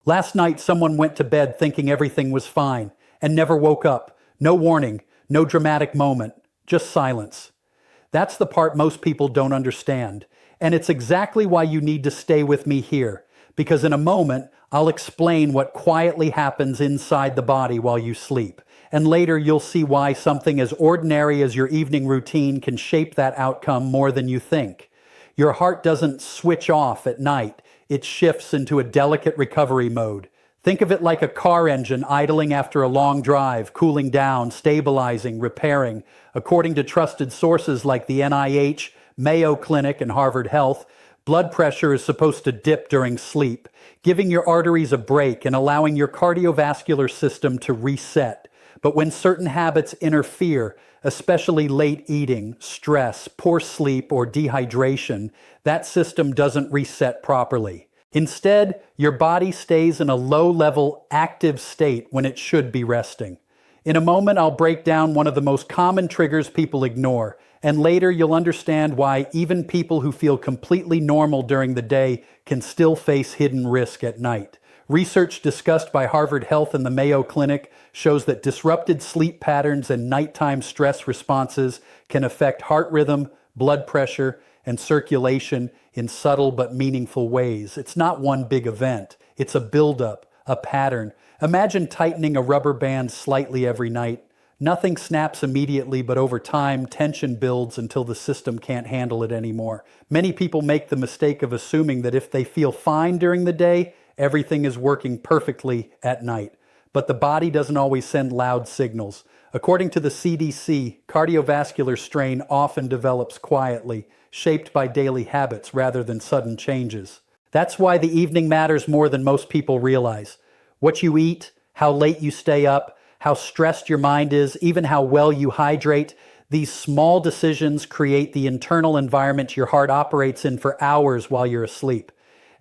Last night, someone went to bed thinking everything was fine and never woke up. No warning, no dramatic moment, just silence. That's the part most people don't understand. And it's exactly why you need to stay with me here, because in a moment, I'll explain what quietly happens inside the body while you sleep. And later, you'll see why something as ordinary as your evening routine can shape that outcome more than you think. Your heart doesn't switch off at night. It shifts into a delicate recovery mode. Think of it like a car engine idling after a long drive, cooling down, stabilizing, repairing. According to trusted sources like the NIH, Mayo Clinic, and Harvard Health, blood pressure is supposed to dip during sleep, giving your arteries a break and allowing your cardiovascular system to reset. But when certain habits interfere, especially late eating, stress, poor sleep, or dehydration, that system doesn't reset properly. Instead, your body stays in a low-level, active state when it should be resting. In a moment, I'll break down one of the most common triggers people ignore, and later you'll understand why even people who feel completely normal during the day can still face hidden risk at night. Research discussed by Harvard Health and the Mayo Clinic shows that disrupted sleep patterns and nighttime stress responses can affect heart rhythm, blood pressure, and circulation in subtle but meaningful ways. It's not one big event. It's a buildup, a pattern. Imagine tightening a rubber band slightly every night. Nothing snaps immediately, but over time, tension builds until the system can't handle it anymore. Many people make the mistake of assuming that if they feel fine during the day, everything is working perfectly at night. But the body doesn't always send loud signals. According to the CDC, cardiovascular strain often develops quietly, shaped by daily habits rather than sudden changes. That's why the evening matters more than most people realize. What you eat, how late you stay up, how stressed your mind is, even how well you hydrate, these small decisions create the internal environment your heart operates in for hours while you're asleep.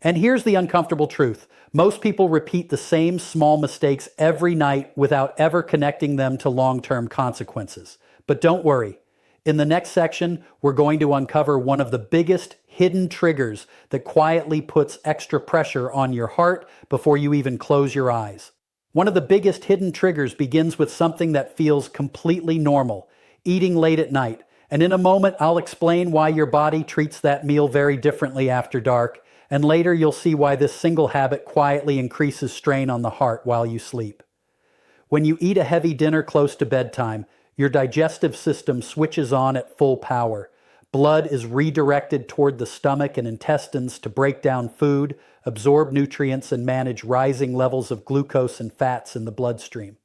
And here's the uncomfortable truth. Most people repeat the same small mistakes every night without ever connecting them to long-term consequences. But don't worry. In the next section, we're going to uncover one of the biggest hidden triggers that quietly puts extra pressure on your heart before you even close your eyes. One of the biggest hidden triggers begins with something that feels completely normal, eating late at night. And in a moment, I'll explain why your body treats that meal very differently after dark. And later, you'll see why this single habit quietly increases strain on the heart while you sleep. When you eat a heavy dinner close to bedtime, your digestive system switches on at full power. Blood is redirected toward the stomach and intestines to break down food, absorb nutrients, and manage rising levels of glucose and fats in the bloodstream.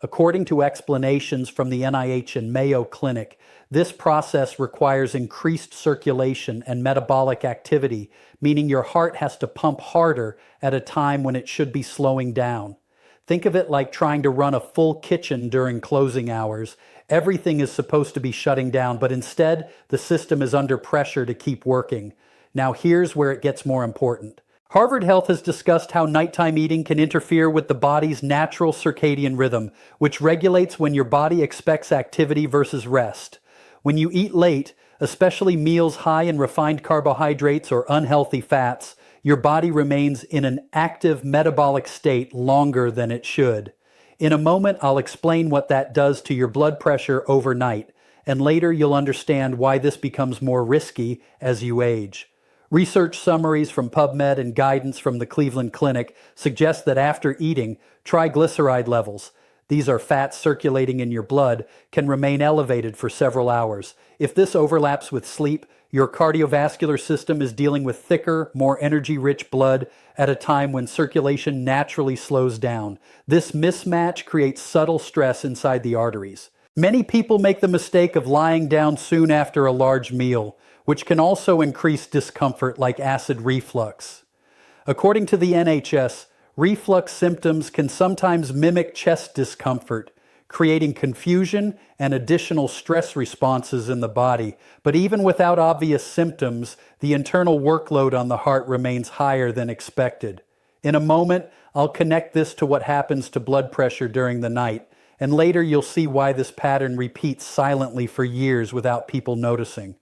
According to explanations from the NIH and Mayo Clinic, this process requires increased circulation and metabolic activity, meaning your heart has to pump harder at a time when it should be slowing down. Think of it like trying to run a full kitchen during closing hours. Everything is supposed to be shutting down, but instead, the system is under pressure to keep working. Now here's where it gets more important. Harvard Health has discussed how nighttime eating can interfere with the body's natural circadian rhythm, which regulates when your body expects activity versus rest. When you eat late, especially meals high in refined carbohydrates or unhealthy fats, your body remains in an active metabolic state longer than it should. In a moment, I'll explain what that does to your blood pressure overnight, and later you'll understand why this becomes more risky as you age. Research summaries from PubMed and guidance from the Cleveland Clinic suggest that after eating, triglyceride levels, these are fats circulating in your blood, can remain elevated for several hours. If this overlaps with sleep, your cardiovascular system is dealing with thicker, more energy-rich blood at a time when circulation naturally slows down. This mismatch creates subtle stress inside the arteries. Many people make the mistake of lying down soon after a large meal, which can also increase discomfort like acid reflux. According to the NHS, reflux symptoms can sometimes mimic chest discomfort, creating confusion and additional stress responses in the body. But even without obvious symptoms, the internal workload on the heart remains higher than expected. In a moment, I'll connect this to what happens to blood pressure during the night, and later you'll see why this pattern repeats silently for years without people noticing.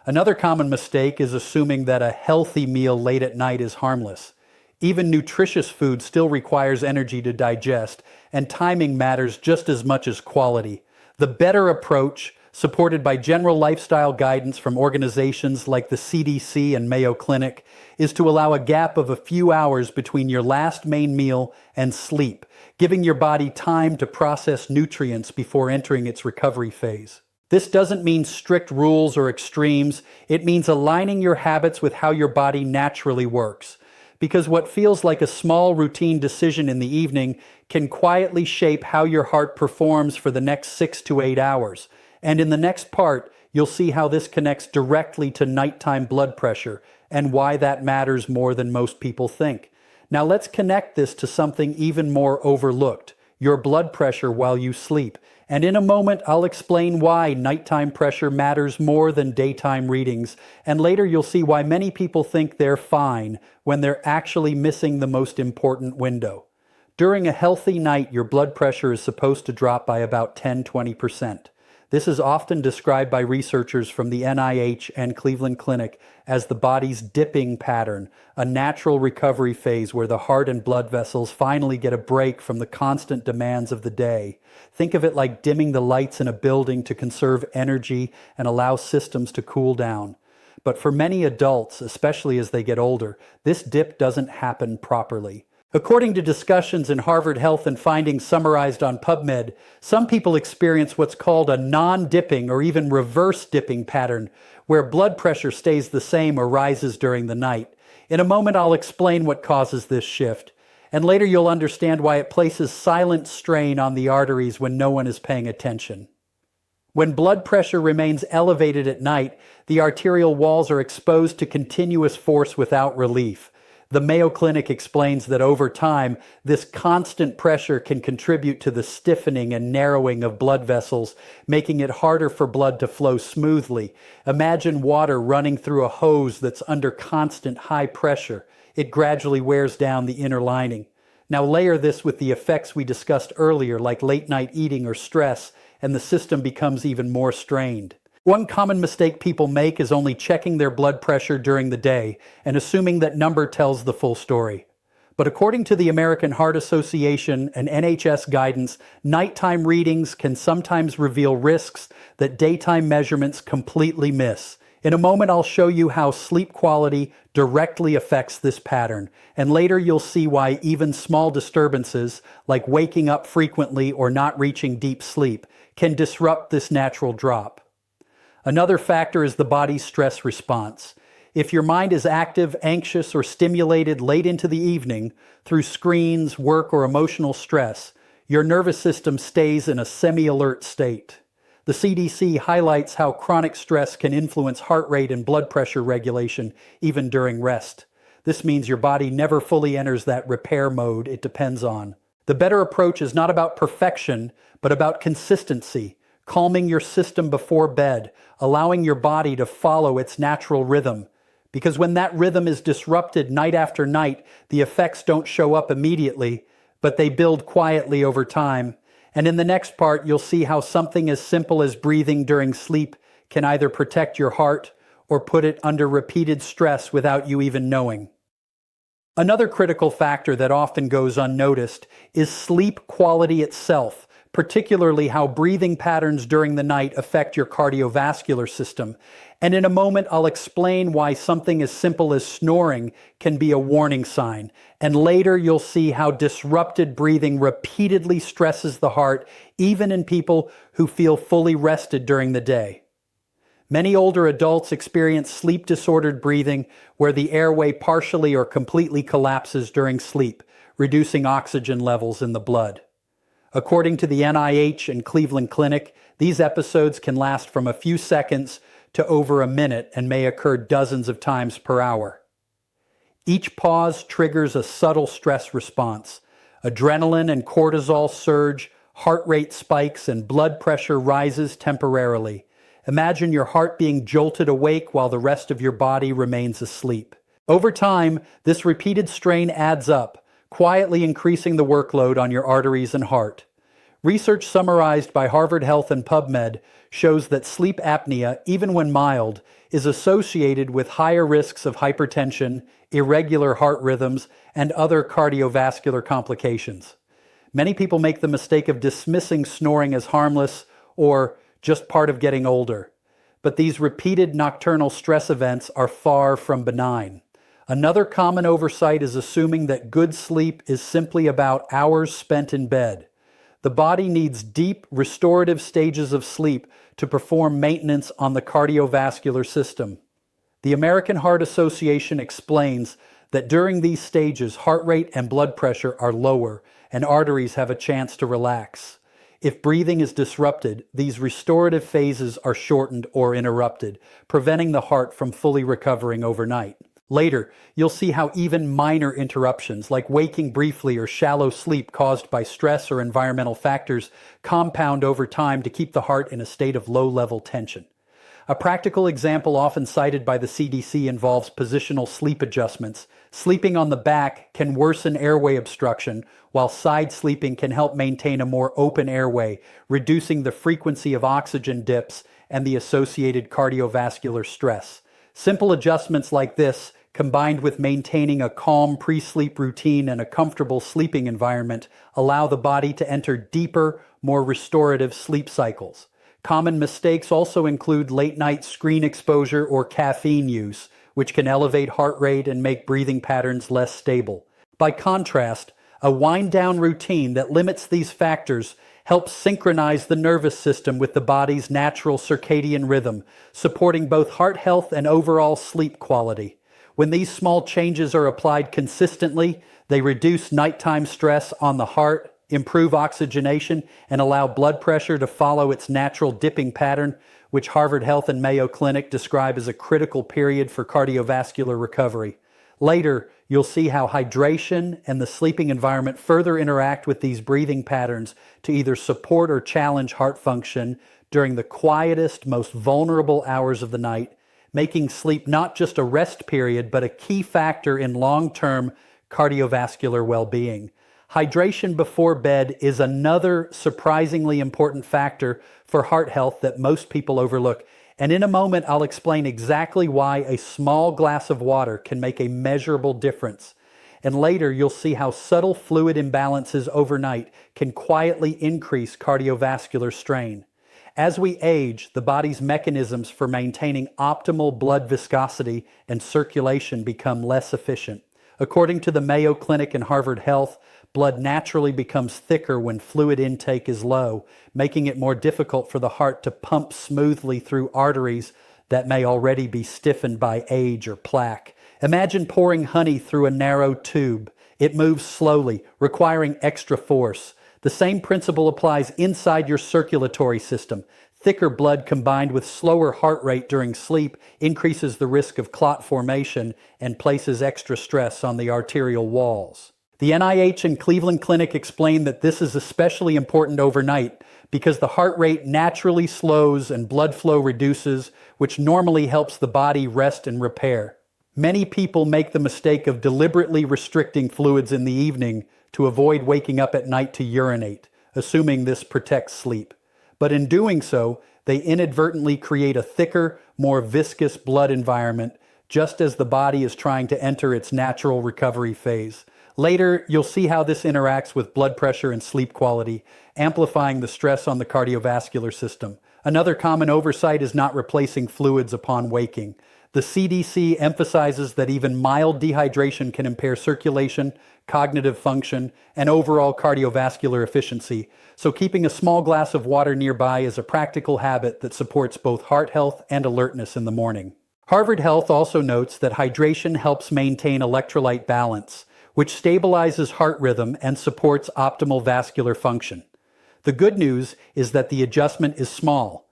Another common mistake is assuming that a healthy meal late at night is harmless. Even nutritious food still requires energy to digest, and timing matters just as much as quality. The better approach, supported by general lifestyle guidance from organizations like the CDC and Mayo Clinic, is to allow a gap of a few hours between your last main meal and sleep, giving your body time to process nutrients before entering its recovery phase. This doesn't mean strict rules or extremes. It means aligning your habits with how your body naturally works. Because what feels like a small routine decision in the evening can quietly shape how your heart performs for the next 6 to 8 hours. And in the next part, you'll see how this connects directly to nighttime blood pressure and why that matters more than most people think. Now let's connect this to something even more overlooked, your blood pressure while you sleep. And in a moment, I'll explain why nighttime pressure matters more than daytime readings. And later you'll see why many people think they're fine when they're actually missing the most important window. During a healthy night, your blood pressure is supposed to drop by about 10–20%. This is often described by researchers from the NIH and Cleveland Clinic as the body's dipping pattern, a natural recovery phase where the heart and blood vessels finally get a break from the constant demands of the day. Think of it like dimming the lights in a building to conserve energy and allow systems to cool down. But for many adults, especially as they get older, this dip doesn't happen properly. According to discussions in Harvard Health and findings summarized on PubMed, some people experience what's called a non-dipping or even reverse dipping pattern, where blood pressure stays the same or rises during the night. In a moment, I'll explain what causes this shift, and later you'll understand why it places silent strain on the arteries when no one is paying attention. When blood pressure remains elevated at night, the arterial walls are exposed to continuous force without relief. The Mayo Clinic explains that over time, this constant pressure can contribute to the stiffening and narrowing of blood vessels, making it harder for blood to flow smoothly. Imagine water running through a hose that's under constant high pressure. It gradually wears down the inner lining. Now layer this with the effects we discussed earlier, like late-night eating or stress, and the system becomes even more strained. One common mistake people make is only checking their blood pressure during the day and assuming that number tells the full story. But according to the American Heart Association and NHS guidance, nighttime readings can sometimes reveal risks that daytime measurements completely miss. In a moment, I'll show you how sleep quality directly affects this pattern, and later you'll see why even small disturbances, like waking up frequently or not reaching deep sleep, can disrupt this natural drop. Another factor is the body's stress response. If your mind is active, anxious, or stimulated late into the evening through screens, work, or emotional stress, your nervous system stays in a semi-alert state. The CDC highlights how chronic stress can influence heart rate and blood pressure regulation even during rest. This means your body never fully enters that repair mode it depends on. The better approach is not about perfection, but about consistency, calming your system before bed, allowing your body to follow its natural rhythm. Because when that rhythm is disrupted night after night, the effects don't show up immediately, but they build quietly over time. And in the next part, you'll see how something as simple as breathing during sleep can either protect your heart or put it under repeated stress without you even knowing. Another critical factor that often goes unnoticed is sleep quality itself, particularly how breathing patterns during the night affect your cardiovascular system. And in a moment, I'll explain why something as simple as snoring can be a warning sign. And later, you'll see how disrupted breathing repeatedly stresses the heart, even in people who feel fully rested during the day. Many older adults experience sleep-disordered breathing where the airway partially or completely collapses during sleep, reducing oxygen levels in the blood. According to the NIH and Cleveland Clinic, these episodes can last from a few seconds to over a minute and may occur dozens of times per hour. Each pause triggers a subtle stress response. Adrenaline and cortisol surge, heart rate spikes, and blood pressure rises temporarily. Imagine your heart being jolted awake while the rest of your body remains asleep. Over time, this repeated strain adds up, quietly increasing the workload on your arteries and heart. Research summarized by Harvard Health and PubMed shows that sleep apnea, even when mild, is associated with higher risks of hypertension, irregular heart rhythms, and other cardiovascular complications. Many people make the mistake of dismissing snoring as harmless or just part of getting older. But these repeated nocturnal stress events are far from benign. Another common oversight is assuming that good sleep is simply about hours spent in bed. The body needs deep, restorative stages of sleep to perform maintenance on the cardiovascular system. The American Heart Association explains that during these stages, heart rate and blood pressure are lower and arteries have a chance to relax. If breathing is disrupted, these restorative phases are shortened or interrupted, preventing the heart from fully recovering overnight. Later, you'll see how even minor interruptions, like waking briefly or shallow sleep caused by stress or environmental factors, compound over time to keep the heart in a state of low-level tension. A practical example often cited by the CDC involves positional sleep adjustments. Sleeping on the back can worsen airway obstruction, while side sleeping can help maintain a more open airway, reducing the frequency of oxygen dips and the associated cardiovascular stress. Simple adjustments like this, combined with maintaining a calm pre-sleep routine and a comfortable sleeping environment, allow the body to enter deeper, more restorative sleep cycles. Common mistakes also include late-night screen exposure or caffeine use, which can elevate heart rate and make breathing patterns less stable. By contrast, a wind-down routine that limits these factors helps synchronize the nervous system with the body's natural circadian rhythm, supporting both heart health and overall sleep quality. When these small changes are applied consistently, they reduce nighttime stress on the heart, improve oxygenation, and allow blood pressure to follow its natural dipping pattern, which Harvard Health and Mayo Clinic describe as a critical period for cardiovascular recovery. Later, you'll see how hydration and the sleeping environment further interact with these breathing patterns to either support or challenge heart function during the quietest, most vulnerable hours of the night, making sleep not just a rest period, but a key factor in long-term cardiovascular well-being. Hydration before bed is another surprisingly important factor for heart health that most people overlook. And in a moment, I'll explain exactly why a small glass of water can make a measurable difference. And later, you'll see how subtle fluid imbalances overnight can quietly increase cardiovascular strain. As we age, the body's mechanisms for maintaining optimal blood viscosity and circulation become less efficient. According to the Mayo Clinic and Harvard Health, blood naturally becomes thicker when fluid intake is low, making it more difficult for the heart to pump smoothly through arteries that may already be stiffened by age or plaque. Imagine pouring honey through a narrow tube. It moves slowly, requiring extra force. The same principle applies inside your circulatory system. Thicker blood combined with slower heart rate during sleep increases the risk of clot formation and places extra stress on the arterial walls. The NIH and Cleveland Clinic explain that this is especially important overnight because the heart rate naturally slows and blood flow reduces, which normally helps the body rest and repair. Many people make the mistake of deliberately restricting fluids in the evening to avoid waking up at night to urinate, assuming this protects sleep. But in doing so, they inadvertently create a thicker, more viscous blood environment, just as the body is trying to enter its natural recovery phase. Later, you'll see how this interacts with blood pressure and sleep quality, amplifying the stress on the cardiovascular system. Another common oversight is not replacing fluids upon waking. The CDC emphasizes that even mild dehydration can impair circulation, cognitive function, and overall cardiovascular efficiency. So keeping a small glass of water nearby is a practical habit that supports both heart health and alertness in the morning. Harvard Health also notes that hydration helps maintain electrolyte balance, which stabilizes heart rhythm and supports optimal vascular function. The good news is that the adjustment is small.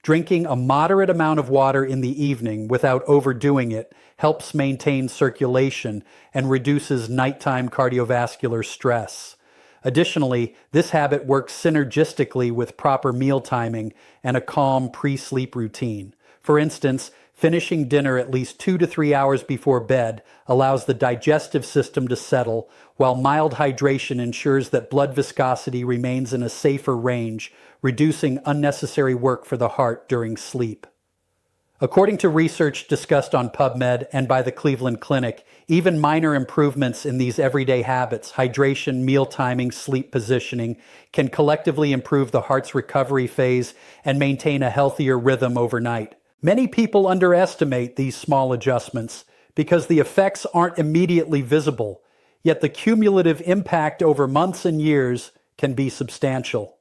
Drinking a moderate amount of water in the evening without overdoing it helps maintain circulation and reduces nighttime cardiovascular stress. Additionally, this habit works synergistically with proper meal timing and a calm pre-sleep routine. For instance, Finishing dinner at least 2 to 3 hours before bed allows the digestive system to settle, while mild hydration ensures that blood viscosity remains in a safer range, reducing unnecessary work for the heart during sleep. According to research discussed on PubMed and by the Cleveland Clinic, even minor improvements in these everyday habits, hydration, meal timing, sleep positioning, can collectively improve the heart's recovery phase and maintain a healthier rhythm overnight. Many people underestimate these small adjustments because the effects aren't immediately visible, yet the cumulative impact over months and years can be substantial.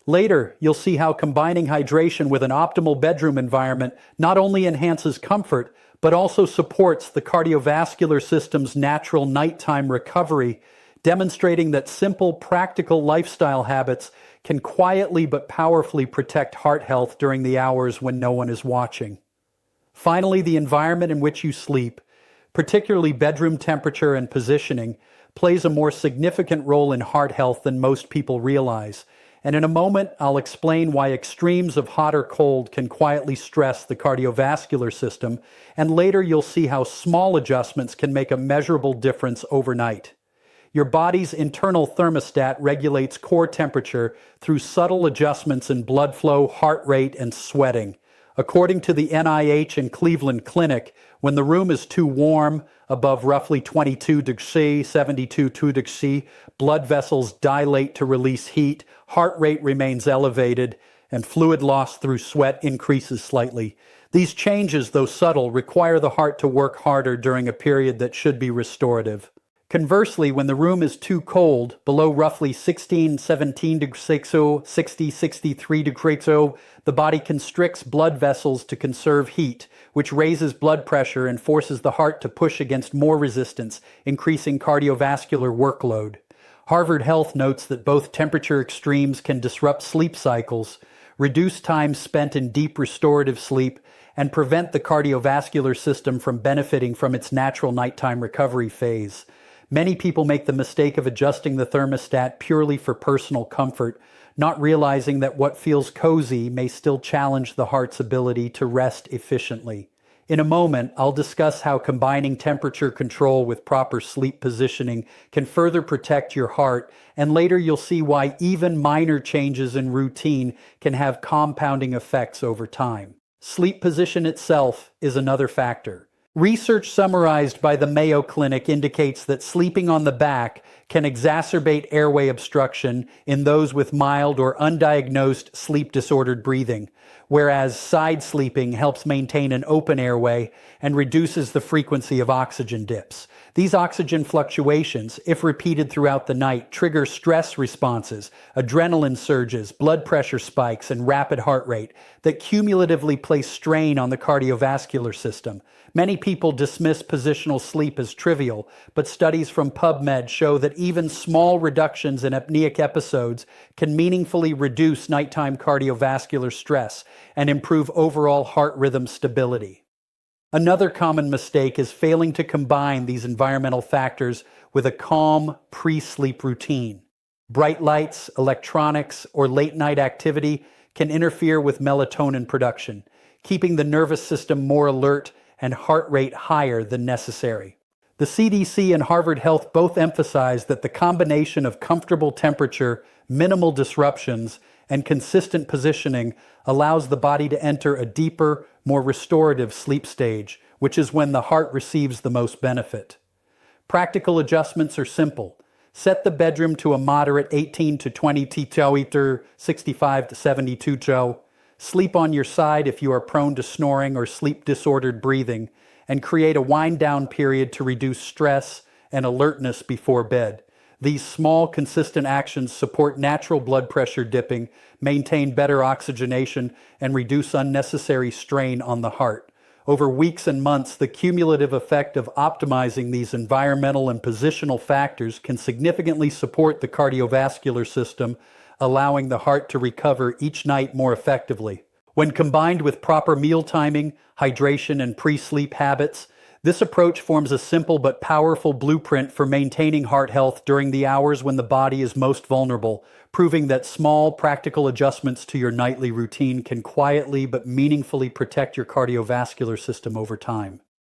Later, you'll see how combining hydration with an optimal bedroom environment not only enhances comfort, but also supports the cardiovascular system's natural nighttime recovery, demonstrating that simple, practical lifestyle habits can quietly but powerfully protect heart health during the hours when no one is watching. Finally, the environment in which you sleep, particularly bedroom temperature and positioning, plays a more significant role in heart health than most people realize. And in a moment, I'll explain why extremes of hot or cold can quietly stress the cardiovascular system, and later you'll see how small adjustments can make a measurable difference overnight. Your body's internal thermostat regulates core temperature through subtle adjustments in blood flow, heart rate, and sweating. According to the NIH and Cleveland Clinic, when the room is too warm, above roughly 22 degrees, 72 degrees, blood vessels dilate to release heat, heart rate remains elevated, and fluid loss through sweat increases slightly. These changes, though subtle, require the heart to work harder during a period that should be restorative. Conversely, when the room is too cold, below roughly 16, 17 degrees, 60, 63 degrees, the body constricts blood vessels to conserve heat, which raises blood pressure and forces the heart to push against more resistance, increasing cardiovascular workload. Harvard Health notes that both temperature extremes can disrupt sleep cycles, reduce time spent in deep restorative sleep, and prevent the cardiovascular system from benefiting from its natural nighttime recovery phase. Many people make the mistake of adjusting the thermostat purely for personal comfort, not realizing that what feels cozy may still challenge the heart's ability to rest efficiently. In a moment, I'll discuss how combining temperature control with proper sleep positioning can further protect your heart, and later you'll see why even minor changes in routine can have compounding effects over time. Sleep position itself is another factor. Research summarized by the Mayo Clinic indicates that sleeping on the back can exacerbate airway obstruction in those with mild or undiagnosed sleep-disordered breathing, whereas side sleeping helps maintain an open airway and reduces the frequency of oxygen dips. These oxygen fluctuations, if repeated throughout the night, trigger stress responses, adrenaline surges, blood pressure spikes, and rapid heart rate that cumulatively place strain on the cardiovascular system. Many people dismiss positional sleep as trivial, but studies from PubMed show that even small reductions in apneic episodes can meaningfully reduce nighttime cardiovascular stress and improve overall heart rhythm stability. Another common mistake is failing to combine these environmental factors with a calm pre-sleep routine. Bright lights, electronics, or late-night activity can interfere with melatonin production, keeping the nervous system more alert and heart rate higher than necessary. The CDC and Harvard Health both emphasize that the combination of comfortable temperature, minimal disruptions, and consistent positioning allows the body to enter a deeper, more restorative sleep stage, which is when the heart receives the most benefit. Practical adjustments are simple. Set the bedroom to a moderate 18 to 20 Titer, 65 to 72 Joe. Sleep on your side if you are prone to snoring or sleep-disordered breathing, and create a wind-down period to reduce stress and alertness before bed. These small, consistent actions support natural blood pressure dipping, maintain better oxygenation, and reduce unnecessary strain on the heart. Over weeks and months, the cumulative effect of optimizing these environmental and positional factors can significantly support the cardiovascular system, allowing the heart to recover each night more effectively. When combined with proper meal timing, hydration, and pre-sleep habits, This approach forms a simple but powerful blueprint for maintaining heart health during the hours when the body is most vulnerable, proving that small, practical adjustments to your nightly routine can quietly but meaningfully protect your cardiovascular system over time.